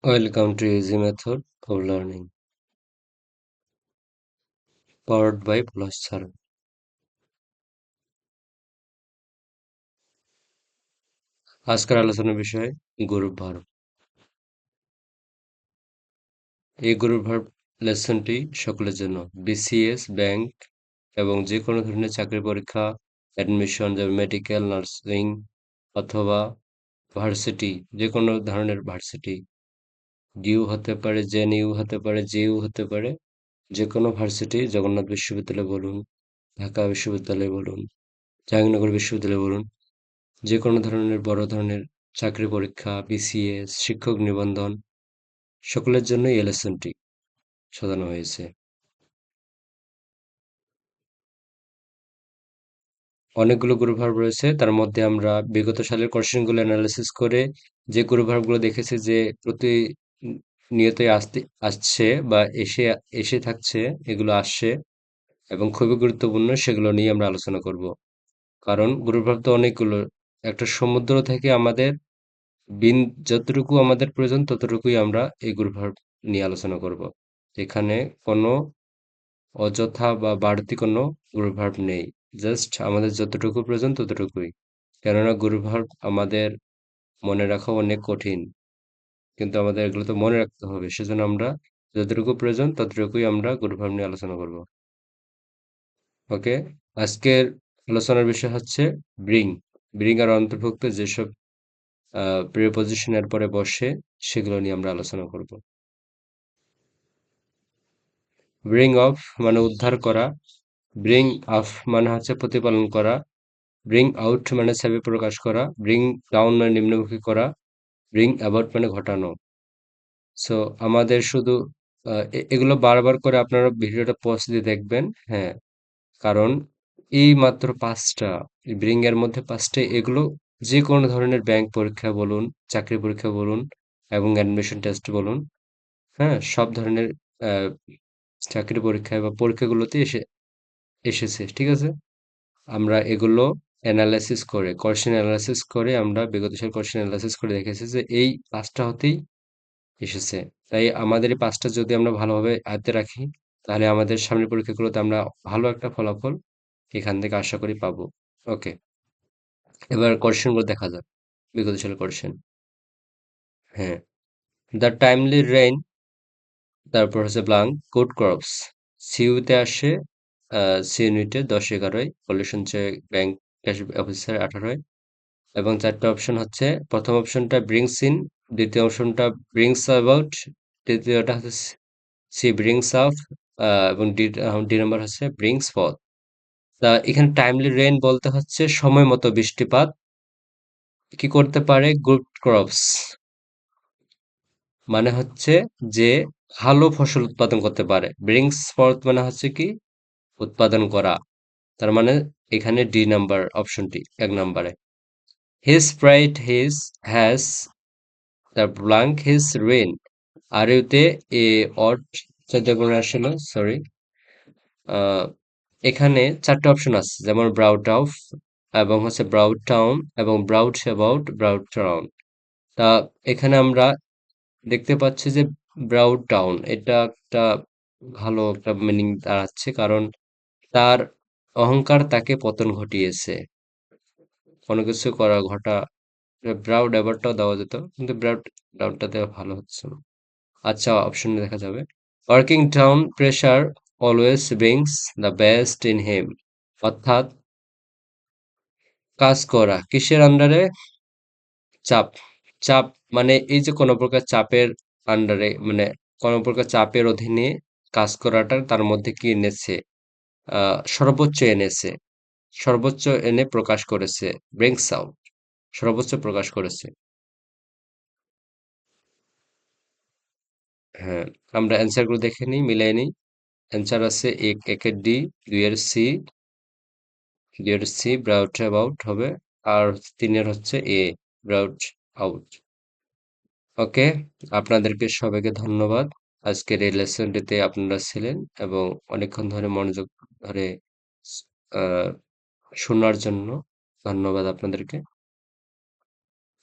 Welcome to Easy Method of Learning, powered by Plus Sir. আজকের আলোচনার বিষয় group verb. এই গ্রুপ ভার্ব লেসনটি সকলের জন্য বিসিএস, ব্যাংক এবং যে কোনো ধরনের চাকরি পরীক্ষা, অ্যাডমিশন, যেমন মেডিকেল, নার্সিং অথবা ভার্সিটি, যে কোনো ধরনের ভার্সিটি, ডিইউ হতে পারে, জেএনইউ হতে পারে, জেইউ হতে পারে, যে কোনো ভার্সিটি, জগন্নাথ বিশ্ববিদ্যালয় বলুন, ঢাকা বিশ্ববিদ্যালয় বলুন, জাহাঙ্গীরনগর বিশ্ববিদ্যালয় বলুন, যে কোনো ধরনের বড় ধরনের চাকরি পরীক্ষা, বিসিএস, শিক্ষক নিবন্ধন সকলের জন্য এই লেসনটি সাজানো হয়েছে। অনেকগুলো গ্রুপ ভার্ব রয়েছে, তার মধ্যে আমরা বিগত সালের কোশ্চেনগুলো অ্যানালাইসিস করে যে গ্রুপ ভার্বগুলো দেখেছি যে প্রতিনিয়তই আসছে বা এসে এসে থাকছে, এগুলো আসছে এবং খুবই গুরুত্বপূর্ণ, সেগুলো নিয়ে আমরা আলোচনা করব। কারণ গ্রুপ ভার্ব তো অনেকগুলো, একটা সমুদ্র থেকে আমাদের বিন যতটুকু আমাদের প্রয়োজন ততটুকুই আমরা এই গ্রুপ ভার্ব নিয়ে আলোচনা করব। এখানে কোনো অযথা বা বাড়তি কোনো গ্রুপ ভার্ব নেই, জাস্ট আমাদের যতটুকু প্রয়োজন ততটুকুই। কেননা গ্রুপ ভার্ব আমাদের মনে রাখা অনেক কঠিন, কিন্তু আমাদের এগুলো তো মনে রাখতে হবে, সেজন্য আমরা যতটুকু প্রয়োজন ততটুকুই আমরা গ্রুপ ভার্ব নিয়ে আলোচনা করব। ওকে, আজকের আলোচনার বিষয় হচ্ছে ব্রিং। ব্রিং আর অন্তর্ভুক্ত যেসব প্রিপজিশনের পরে বসে সেগুলো নিয়ে আমরা আলোচনা করব। ব্রিং অফ মানে উদ্ধার করা, ব্রিং আপ মানে হচ্ছে প্রতিপালন করা, ব্রিং আউট মানে ছবি প্রকাশ করা, ব্রিং ডাউন মানে নিম্নমুখী করা, ব্রিং অ্যাবাউট মানে ঘটানো। সো আমাদের শুধু এগুলো বারবার করে আপনারা ভিডিওটা পজ দিয়ে দেখবেন। হ্যাঁ, কারণ এই মাত্র পাঁচটা, ব্রিং এর মধ্যে পাঁচটা, এগুলো যে কোনো ধরনের ব্যাংক পরীক্ষা বলুন, চাকরি পরীক্ষা বলুন এবং অ্যাডমিশন টেস্ট বলুন, হ্যাঁ, সব ধরনের আহ, চাকরি পরীক্ষায় বা পরীক্ষাগুলোতে এসেছে, ঠিক আছে। আমরা এগুলো অ্যানালাইসিস করে, কোশ্চেন অ্যানালাইসিস করে, আমরা বিগত সালের কোশ্চেন অ্যানালাইসিস করে দেখেছি যে এই পাঁচটা হতেই এসেছে। তাই আমাদের এই পাঁচটা যদি আমরা ভালোভাবে আয়ত্তে রাখি, তাহলে আমাদের সামনের পরীক্ষাগুলোতে আমরা ভালো একটা ফলাফল এখান থেকে আশা করি পাবো। ওকে, এবার কোশ্চেনগুলো দেখা যাক, বিগত সালের কোশ্চেন। হ্যাঁ, দ্য টাইমলি রেইন, তারপর হচ্ছে ব্লাঙ্ক গুড ক্রপস। সিইউতে আসে, সি ইউনিটে 10-11, pollution check bank cash officer 18, এবং চারটে অপশন হচ্ছে, প্রথম অপশনটা ব্রিংস ইন, দ্বিতীয় অপশনটা ব্রিংস অ্যাবাউট, তৃতীয়টা হচ্ছে সি ব্রিংস আপ, এবং ডি নাম্বার হচ্ছে ব্রিংস ফল। তা এখানে টাইমলি রেইন বলতে হচ্ছে সময় মতো বৃষ্টিপাত কি করতে পারে, গুড ক্রপস মানে হচ্ছে যে ভালো ফসল উৎপাদন করতে পারে, ব্রিংস ফর্থ মানে হচ্ছে কি উৎপাদন করা। তার মানে এখানে ডি নাম্বার অপশনটি 1 নম্বরে। হিজ স্প্রাইট হিজ হ্যাজ, তার ব্লাঙ্ক হিজ রেইন, আর ইউতে এ অট চৌদ্দগুণ আসলো, সরি। এখানে চারটে অপশন আছে, যেমন ব্রাউট অফ এবং হচ্ছে ব্রাউট টাউন এবং ব্রাউট অ্যাবাউট, ব্রাউট টাউন। তা এখানে আমরা দেখতে পাচ্ছি যে ব্রাউট টাউন এটা একটা ভালো একটা মিনিং দাঁড়াচ্ছে, কারণ তার অহংকার তাকে পতন ঘটিয়েছে, কোনো কিছু ঘটা। ব্রাউড অ্যাবাউটটাও দেওয়া যেত, কিন্তু ব্রাউডটা দেওয়া ভালো হচ্ছে না। আচ্ছা, অপশনে দেখা যাবে, working down pressure always brings the best in him, অর্থাৎ কাজ করা কিসের আন্ডারে, চাপ। চাপ মানে এই যে কোনো প্রকার চাপের আন্ডারে, মানে কোনো প্রকার চাপের অধীনে কাজ করাটা তার মধ্যে কি এনেছে, সর্বোচ্চ এনেছে, সর্বোচ্চ এনে প্রকাশ করেছে, ব্রিংস আউট, সর্বোচ্চ প্রকাশ করেছে। হ্যাঁ, আমরা অ্যান্সার গুলো দেখে নিই, মিলাই নিই। অ্যান্সার আছে একের ডি, দুইয়ের সি, দুইয়ের সি ব্রাউট অ্যাবাউট হবে, আর তিনের হচ্ছে এ ব্রাউট আউট। ওকে, আপনাদেরকে সবাইকে ধন্যবাদ আজকের এই লেসনটিতে আপনারা ছিলেন এবং অনেকক্ষণ ধরে মনোযোগ ধরে আহ, শোনার জন্য ধন্যবাদ আপনাদেরকে।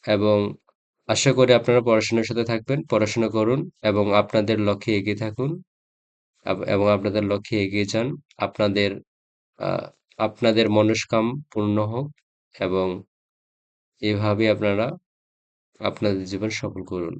এবং আশা করি আপনারা পড়াশোনার সাথে থাকবেন, পড়াশোনা করুন এবং আপনাদের লক্ষ্যে এগিয়ে থাকুন এবং আপনাদের লক্ষ্যে এগিয়ে যান। আপনাদের আ আপনাদের মনস্কাম পূর্ণ হোক এবং এভাবে আপনারা আপনাদের জীবন সফল করুন।